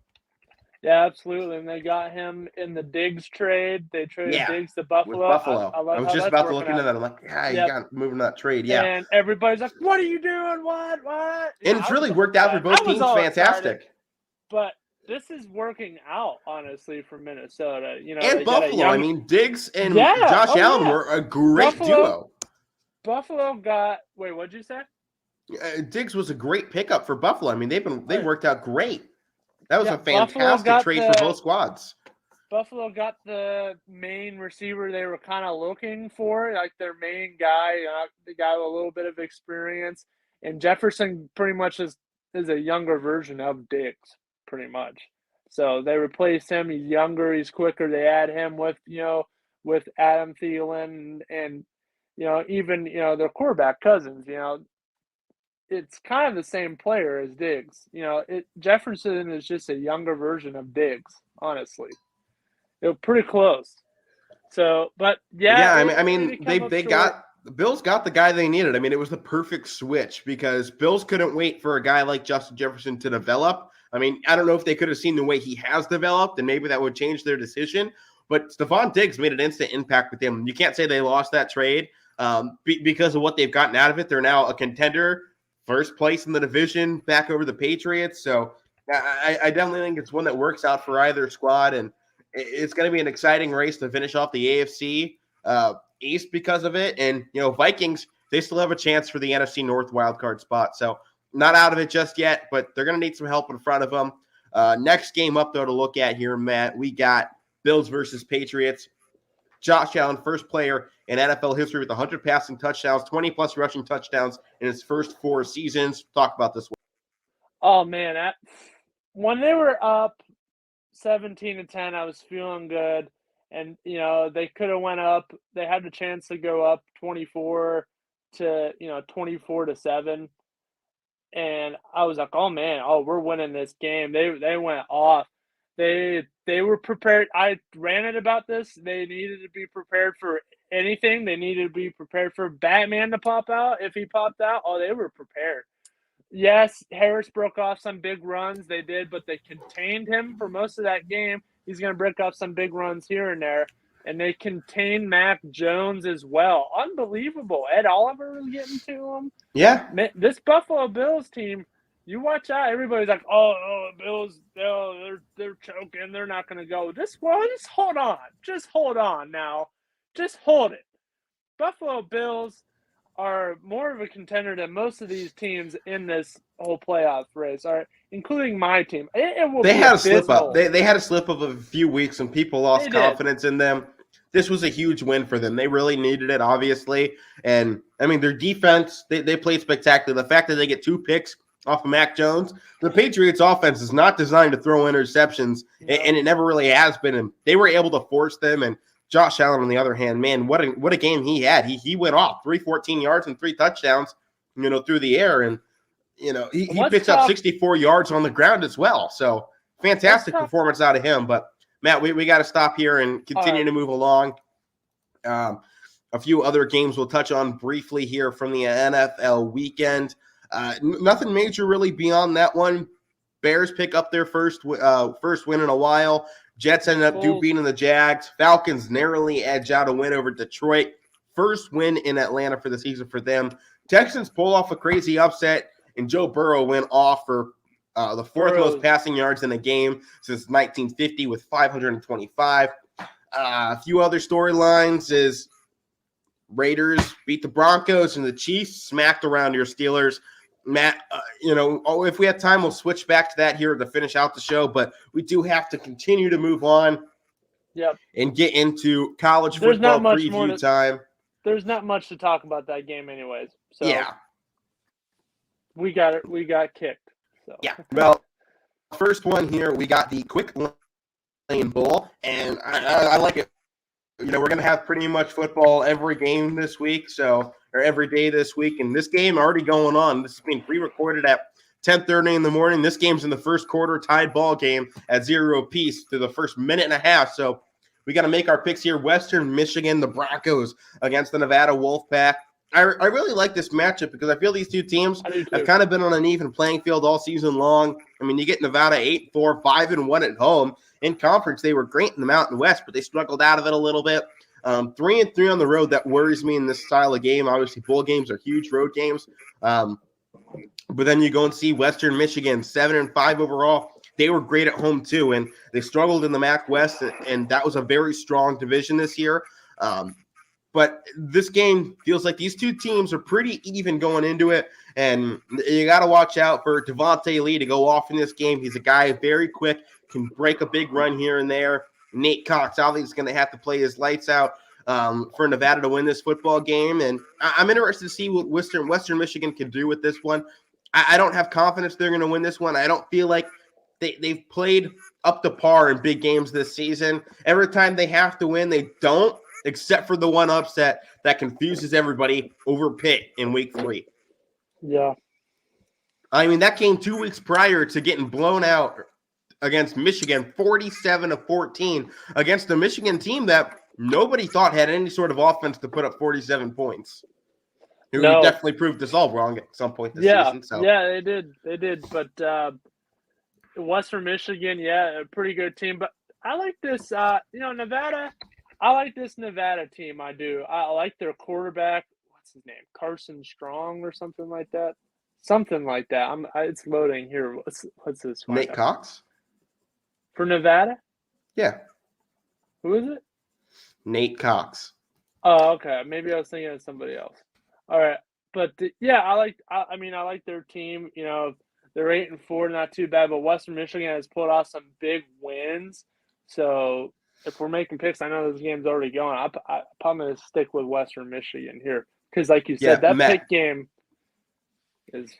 Yeah, absolutely. And they got him in the Diggs trade. They traded Diggs to Buffalo. I was just about to look into that. I'm like, you got moving that trade. Yeah. And everybody's like, what are you doing? What? And it's really worked out for both teams. Fantastic. But this is working out, honestly, for Minnesota. And Buffalo. I mean, Diggs and Josh Allen were a great duo. Buffalo got – wait, what'd you say? Diggs was a great pickup for Buffalo. I mean, they worked out great. That was a fantastic trade for both squads. Buffalo got the main receiver they were kind of looking for, like their main guy, the guy with a little bit of experience. And Jefferson pretty much is a younger version of Diggs, pretty much. So they replaced him. He's younger. He's quicker. They add him with Adam Thielen and even their quarterback Cousins. It's kind of the same player as Diggs. Jefferson is just a younger version of Diggs, honestly. They're pretty close. So, but Bills got the guy they needed. I mean, it was the perfect switch because Bills couldn't wait for a guy like Justin Jefferson to develop. I mean, I don't know if they could have seen the way he has developed, and maybe that would change their decision. But Stephon Diggs made an instant impact with him. You can't say they lost that trade because of what they've gotten out of it. They're now a contender. First place in the division, back over the Patriots. So I definitely think it's one that works out for either squad, and it's going to be an exciting race to finish off the AFC East because of it. And, Vikings, they still have a chance for the NFC North wildcard spot. So not out of it just yet, but they're going to need some help in front of them. Next game up, though, to look at here, Matt, we got Bills versus Patriots. Josh Allen, first player in NFL history with 100 passing touchdowns, 20-plus rushing touchdowns in his first 4 seasons. Talk about this one. Oh, man. When they were up 17-10, I was feeling good. And, they could have went up. They had the chance to go up 24-7. And I was like, oh, man, we're winning this game. They went off. They were prepared. I ranted about this. They needed to be prepared for anything. They needed to be prepared for Batman to pop out. If he popped out, they were prepared. Yes, Harris broke off some big runs. They did, but they contained him for most of that game. He's going to break off some big runs here and there. And they contained Mac Jones as well. Unbelievable. Ed Oliver was getting to him. Yeah. This Buffalo Bills team, you watch out. Everybody's like, Bills, they're choking. They're not going to go. Just hold on. Just hold on now. Just hold it. Buffalo Bills are more of a contender than most of these teams in this whole playoff race, all right, including my team. They had a slip up. They had a slip up of a few weeks, and people lost confidence in them. This was a huge win for them. They really needed it, obviously. And, I mean, their defense, they played spectacular. The fact that they get 2 picks off of Mac Jones. The Patriots offense is not designed to throw interceptions, and it never really has been. And they were able to force them, and Josh Allen, on the other hand, man, what a game he had. He went off 314 yards and 3 touchdowns, through the air. And, he picked up 64 yards on the ground as well. So fantastic performance out of him. But, Matt, we got to stop here and continue to move along. A few other games we'll touch on briefly here from the NFL weekend. Nothing major really beyond that one. Bears pick up their first win in a while. Jets ended up beating the Jags. Falcons narrowly edge out a win over Detroit. First win in Atlanta for the season for them. Texans pull off a crazy upset, and Joe Burrow went off for the fourth most passing yards in a game since 1950 with 525. A few other storylines is Raiders beat the Broncos, and the Chiefs smacked around your Steelers. Matt, if we have time, we'll switch back to that here to finish out the show, but we do have to continue to move on and get into college football preview time. There's not much to talk about that game anyways. So yeah. We got kicked. So. Yeah. Well, first one here, we got the Quick Lane Bowl, and I like it. We're going to have pretty much football every game this week, or every day this week. And this game already going on. This is being pre-recorded at 10:30 in the morning. This game's in the first quarter, tied ball game at 0 apiece through the first minute and a half. So we got to make our picks here. Western Michigan, the Broncos against the Nevada Wolfpack. I really like this matchup because I feel these two teams have kind of been on an even playing field all season long. I mean, you get Nevada 8-4, 5-1 at home. In conference, they were great in the Mountain West, but they struggled out of it a little bit. 3-3 on the road, that worries me in this style of game. Obviously, bowl games are huge road games. But then you go and see Western Michigan, 7-5 overall. They were great at home too, and they struggled in the MAC West, and that was a very strong division this year. But this game feels like these two teams are pretty even going into it, and you got to watch out for Devontae Lee to go off in this game. He's a guy very quick, can break a big run here and there. Nate Cox obviously is going to have to play his lights out for Nevada to win this football game, and I'm interested to see what Western Michigan can do with this one. I don't have confidence they're going to win this one. I don't feel like they've played up to par in big games this season. Every time they have to win, they don't, except for the one upset that confuses everybody over Pitt in week 3. Yeah. I mean, that game 2 weeks prior to getting blown out against Michigan, 47-14, against a Michigan team that nobody thought had any sort of offense to put up 47 points. Who definitely proved us all wrong at some point this season. So. Yeah, they did. But Western Michigan, a pretty good team. But I like this, Nevada. I like this Nevada team. I do. I like their quarterback. What's his name? Carson Strong or something like that. Something like that. It's loading here. What's this? Nate Cox? For Nevada? Yeah. Who is it? Nate Cox. Oh, okay. Maybe I was thinking of somebody else. All right. But I like their team. They're 8-4, not too bad. But Western Michigan has pulled off some big wins. So if we're making picks, I know this game's already going. I'm going to stick with Western Michigan here because, like you said, that pick game is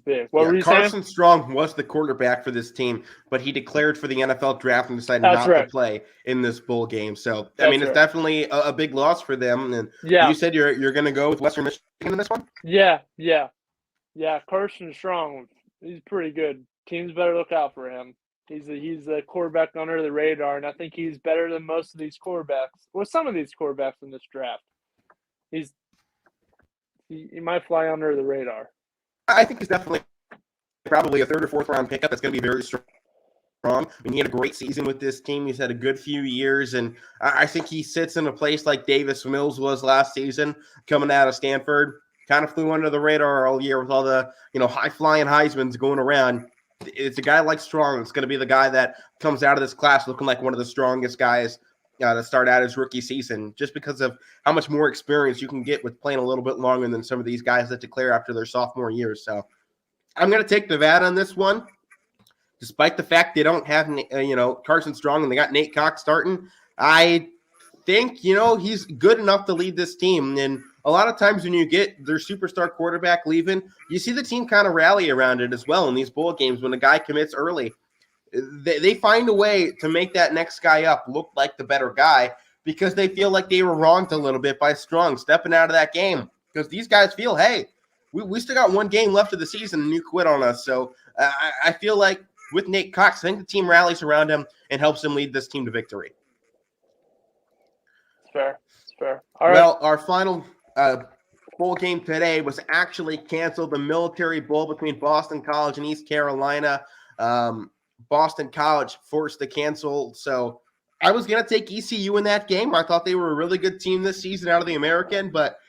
big. What were you saying? Carson Strong was the quarterback for this team, but he declared for the NFL draft and decided not to play in this bowl game. So, it's definitely a big loss for them. And you said you're going to go with Western Michigan in this one? Yeah. Carson Strong, he's pretty good. Teams better look out for him. He's a quarterback under the radar, and I think he's better than most of these quarterbacks. Well, some of these quarterbacks in this draft. He might fly under the radar. I think he's definitely probably a 3rd or 4th round pickup that's going to be very strong. I mean, he had a great season with this team. He's had a good few years, and I think he sits in a place like Davis Mills was last season coming out of Stanford. Kind of flew under the radar all year with all the high-flying Heismans going around. It's a guy like Strong. It's going to be the guy that comes out of this class looking like one of the strongest guys to start out his rookie season, just because of how much more experience you can get with playing a little bit longer than some of these guys that declare after their sophomore years. So I'm going to take Nevada on this one, despite the fact they don't have Carson Strong and they got Nate Cox starting. I think he's good enough to lead this team. And a lot of times when you get their superstar quarterback leaving, you see the team kind of rally around it as well in these bowl games when a guy commits early. They find a way to make that next guy up look like the better guy. because they feel like they were wronged a little bit by Strong stepping out of that game. Because these guys feel, hey, we still got one game left of the season and you quit on us. So I feel like with Nate Cox, I think the team rallies around him and helps him lead this team to victory. It's fair. It's fair. All well, right. Our final bowl game today was actually canceled. The Military Bowl between Boston College and East Carolina. Boston College forced to cancel. So I was going to take ECU in that game. I thought they were a really good team this season out of the American, but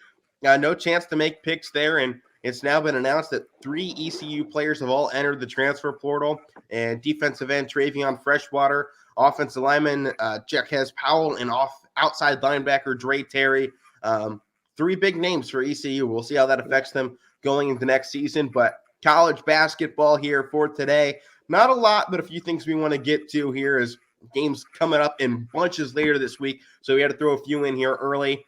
no chance to make picks there. And it's now been announced that 3 ECU players have all entered the transfer portal, and defensive end Travion Freshwater, offensive lineman Jaquez Powell, and outside linebacker Dre Terry. 3 big names for ECU. We'll see how that affects them going into next season. But college basketball here for today. Not a lot, but a few things we want to get to here as games coming up in bunches later this week. So we had to throw a few in here early.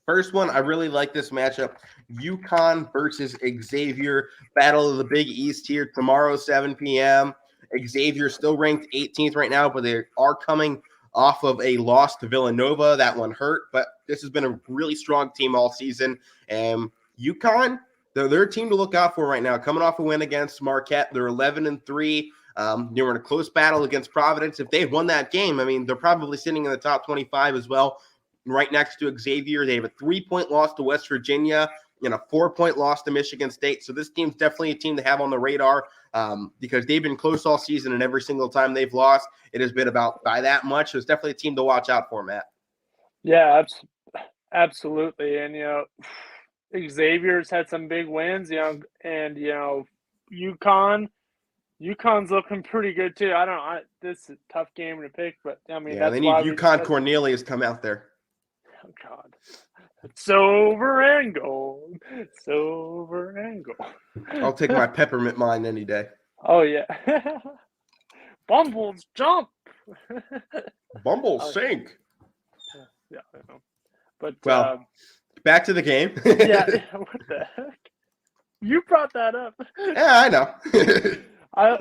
First one, I really like this matchup. Yukon versus Xavier. Battle of the Big East here tomorrow, 7 p.m. Xavier still ranked 18th right now, but they are coming off of a loss to Villanova. That one hurt, but this has been a really strong team all season. And Yukon, they're a team to look out for right now. Coming off a win against Marquette, they're 11-3. They were in a close battle against Providence. If they had won that game, I mean, they're probably sitting in the top 25 as well. Right next to Xavier, they have a 3-point loss to West Virginia and a 4-point loss to Michigan State. So this team's definitely a team to have on the radar because they've been close all season, and every single time they've lost, it has been about by that much. So it's definitely a team to watch out for, Matt. Yeah, absolutely. And, Xavier's had some big wins, and, UConn's looking pretty good too. This is a tough game to pick, but I mean, that's they need UConn Cornelius come out there. Oh God, silver and gold, silver and gold. I'll take my peppermint mine any day. Oh yeah, Bumbles jump, Bumbles sink. Yeah, I know. But back to the game. Yeah, what the heck? You brought that up. Yeah, I know.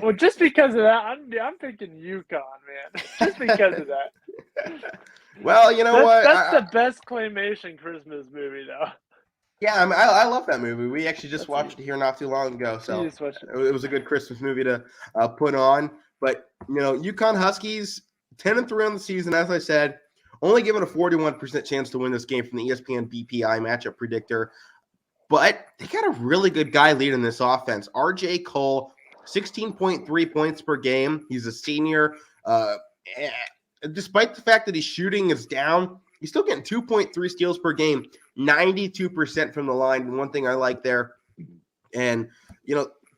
Well, just because of that, I'm picking Yukon, man. Just because of that. Well, you know what? That's the best claymation Christmas movie, though. Yeah, I love that movie. We actually just watched it here not too long ago, so it was a good Christmas movie to put on. But Yukon Huskies 10-3 on the season, as I said, only given a 41% chance to win this game from the ESPN BPI matchup predictor. But they got a really good guy leading this offense. RJ Cole, 16.3 points per game. He's a senior. Despite the fact that his shooting is down, he's still getting 2.3 steals per game, 92% from the line. One thing I like there. And,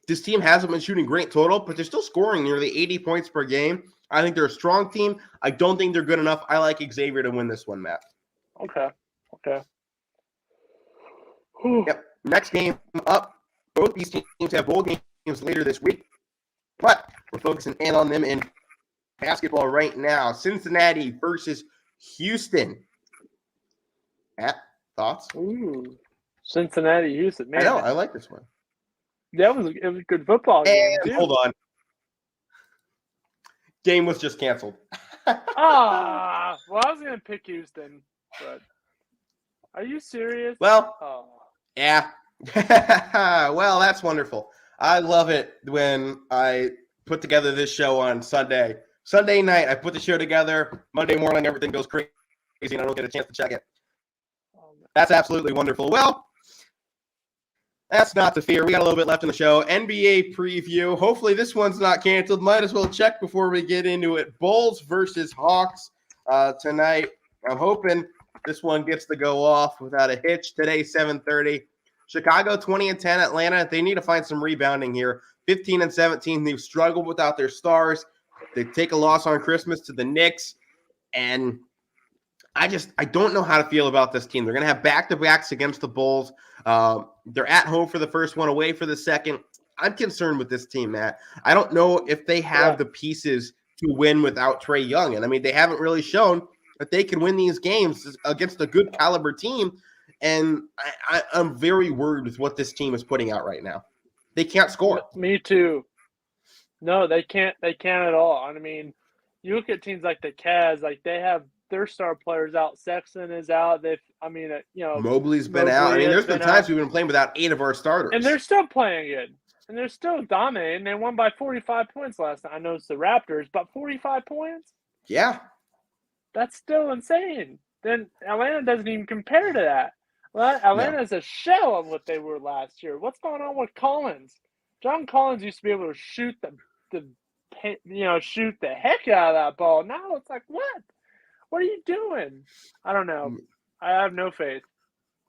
this team hasn't been shooting great total, but they're still scoring nearly 80 points per game. I think they're a strong team. I don't think they're good enough. I like Xavier to win this one, Matt. Okay. Yep. Next game up. Both these teams have bowl games later this week, but we're focusing in on them in basketball right now. Cincinnati versus Houston. Matt, thoughts? Ooh, Cincinnati, Houston. Man, I know. I like this one. It was a good football game. And hold on. Game was just canceled. Well, I was going to pick Houston, but are you serious? Well, yeah. Well, that's wonderful. I love it when I put together this show on Sunday. Sunday night, I put the show together. Monday morning, everything goes crazy, and I don't get a chance to check it. That's absolutely wonderful. Well, that's not the fear. We got a little bit left in the show. NBA preview. Hopefully this one's not canceled. Might as well check before we get into it. Bulls versus Hawks tonight. I'm hoping this one gets to go off without a hitch. Today, 7:30. Chicago 20-10. Atlanta, they need to find some rebounding here. 15-17. They've struggled without their stars. They take a loss on Christmas to the Knicks. And I don't know how to feel about this team. They're going to have back-to-backs against the Bulls. They're at home for the first one, away for the second. I'm concerned with this team, Matt. I don't know if they have the pieces to win without Trae Young. And, I mean, they haven't really shown that they can win these games against a good caliber team. And I'm very worried with what this team is putting out right now. They can't score. Me too. No, they can't. They can't at all. I mean, you look at teams like the Cavs, like they have their star players out. Sexton is out. Mobley's been out. I mean, there's been times we've been playing without 8 of our starters. And they're still playing good. And they're still dominating. They won by 45 points last night. I know it's the Raptors, but 45 points? Yeah. That's still insane. Then Atlanta doesn't even compare to that. Well, Atlanta's a shell of what they were last year. What's going on with Collins? John Collins used to be able to shoot shoot the heck out of that ball. Now it's like, what? What are you doing? I don't know. I have no faith.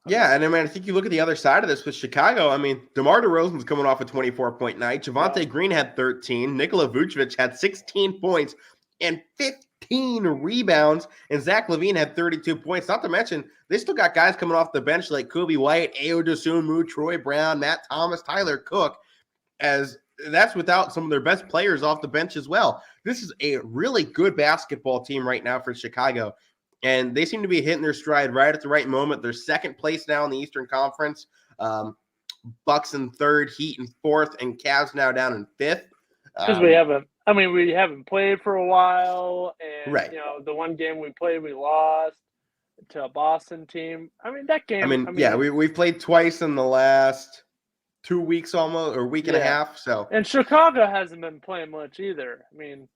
Yeah, and I mean, I think you look at the other side of this with Chicago. I mean, DeMar DeRozan's coming off a 24-point night. Javonte Green had 13. Nikola Vucevic had 16 points and 15 rebounds. And Zach LaVine had 32 points. Not to mention, they still got guys coming off the bench like Kobe White, Ayo Dosunmu, Troy Brown, Matt Thomas, Tyler Cook. As that's without some of their best players off the bench as well. This is a really good basketball team right now for Chicago. And they seem to be hitting their stride right at the right moment. They're second place now in the Eastern Conference. Bucks in third, Heat in fourth, and Cavs now down in fifth. Because we haven't played for a while. And, right. The one game we played, we lost to a Boston team. I mean, that game. We've played twice in the last 2 weeks almost, or week and a half. So, and Chicago hasn't been playing much either. I mean,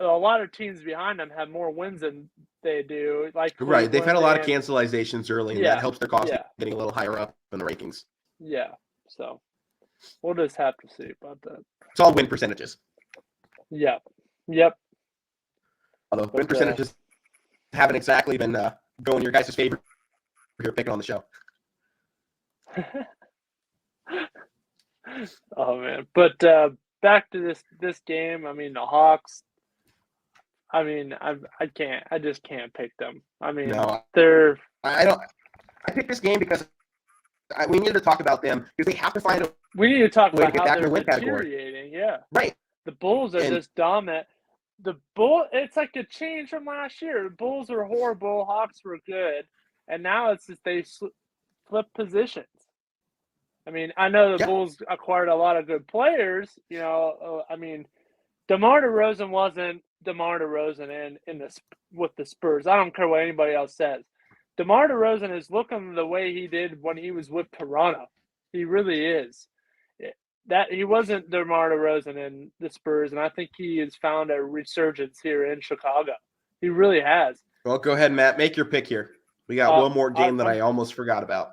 a lot of teams behind them have more wins than they do. Like right, they've had a lot of cancelizations early, and that helps their cost getting a little higher up in the rankings. Yeah, so we'll just have to see about that. It's all win percentages. Yep. Although win percentages haven't exactly been going your guys' favor here picking on the show. Oh man, but back to this game. I mean, the Hawks. I mean, I just can't pick them. I mean, they're. I picked this game because we need to talk about them because they have to find a. We need to talk way about to get how back in they're the win category. deteriorating. Yeah, right. The Bulls are just dominant. It's like a change from last year. The Bulls were horrible. Hawks were good, and now it's just they flip positions. I mean, I know the Bulls acquired a lot of good players. I mean, DeMar DeRozan wasn't DeMar DeRozan with the Spurs. I don't care what anybody else says. DeMar DeRozan is looking the way he did when he was with Toronto. He really is. That he wasn't DeMar DeRozan in the Spurs, and I think he has found a resurgence here in Chicago. He really has. Well, go ahead, Matt. Make your pick here. We got one more game that I almost forgot about.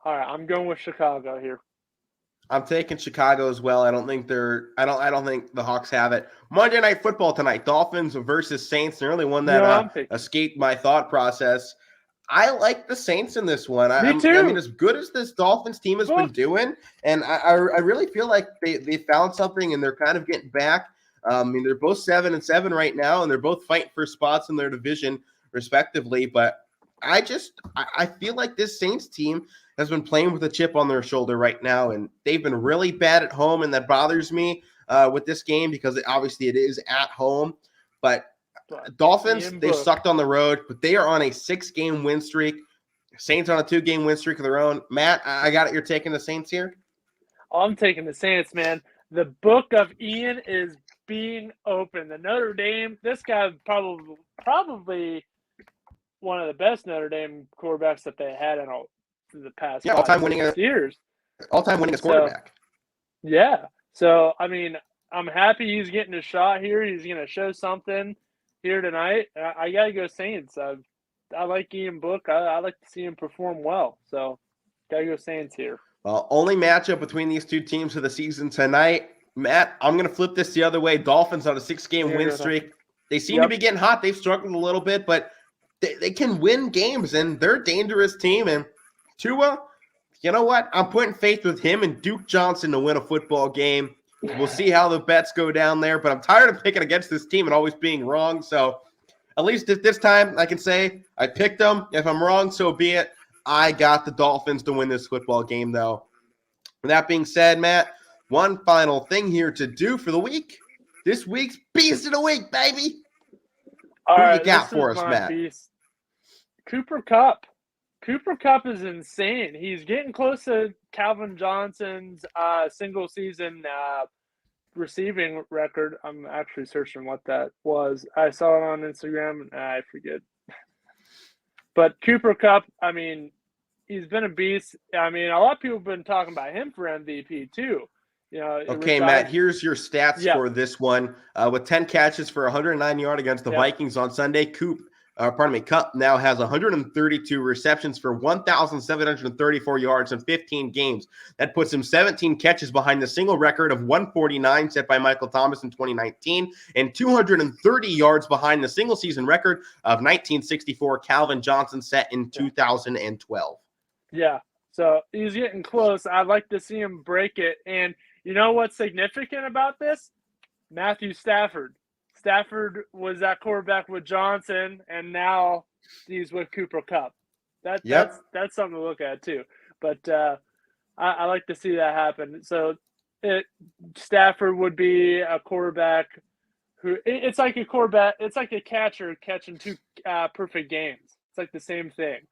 All right, I'm going with Chicago here. I'm taking Chicago as well. I don't think I don't think the Hawks have it. Monday Night Football tonight, Dolphins versus Saints. The only one that escaped my thought process. I like the Saints in this one. Me too. I mean, as good as this Dolphins team has been doing, and I really feel like they found something and they're kind of getting back. I mean, they're both 7-7 right now, and they're both fighting for spots in their division respectively. But I feel like this Saints team has been playing with a chip on their shoulder right now, and they've been really bad at home, and that bothers me with this game because obviously it is at home. But Dolphins, they sucked on the road, but they are on a 6-game win streak. Saints on a 2-game win streak of their own. Matt, I got it. You're taking the Saints here? I'm taking the Saints, man. The book of Ian is being opened. The Notre Dame, this guy probably one of the best Notre Dame quarterbacks that they had in the past all-time winning years. All-time winningest quarterback. So, I mean, I'm happy he's getting a shot here. He's going to show something here tonight. I got to go Saints. I like Ian Book. I like to see him perform well. So, got to go Saints here. Well, only matchup between these two teams of the season tonight. Matt, I'm going to flip this the other way. Dolphins on a 6-game win streak. They seem to be getting hot. They've struggled a little bit, but they can win games, and they're a dangerous team. And Tua, you know what? I'm putting faith with him and Duke Johnson to win a football game. We'll see how the bets go down there, but I'm tired of picking against this team and always being wrong. So at least this time I can say I picked them. If I'm wrong, so be it. I got the Dolphins to win this football game, though. With that being said, Matt, one final thing here to do for the week. This week's Beast of the Week, baby. All right, you got for us, Matt? Beast. Cooper Kupp. Cooper Kupp is insane. He's getting close to Calvin Johnson's single-season receiving record. I'm actually searching what that was. I saw it on Instagram, and I forget. But Cooper Kupp, I mean, he's been a beast. I mean, a lot of people have been talking about him for MVP too. Okay, Matt, here's your stats for this one. With 10 catches for 109 yards against the Vikings on Sunday, Kupp now has 132 receptions for 1,734 yards in 15 games. That puts him 17 catches behind the single record of 149 set by Michael Thomas in 2019 and 230 yards behind the single season record of 1964 Calvin Johnson set in 2012. Yeah, so he's getting close. I'd like to see him break it. And you know what's significant about this? Matthew Stafford. Stafford was that quarterback with Johnson, and now he's with Cooper Kupp. That's something to look at too. But I like to see that happen. So Stafford would be a quarterback who it's like a quarterback. It's like a catcher catching two perfect games. It's like the same thing,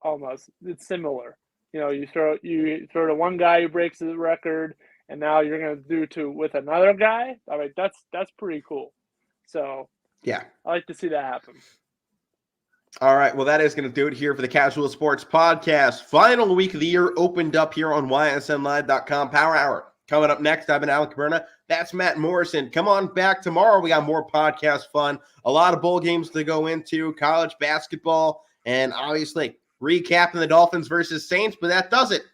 almost. It's similar. You throw to one guy who breaks the record, and now you're going to do with another guy. I mean, that's pretty cool. So, yeah, I like to see that happen. All right, well, that is going to do it here for the Casual Sports Podcast. Final week of the year opened up here on YSNLive.com Power Hour. Coming up next, I've been Alek Koberna. That's Matt Morrison. Come on back tomorrow. We got more podcast fun, a lot of bowl games to go into, college basketball, and obviously recapping the Dolphins versus Saints. But that does it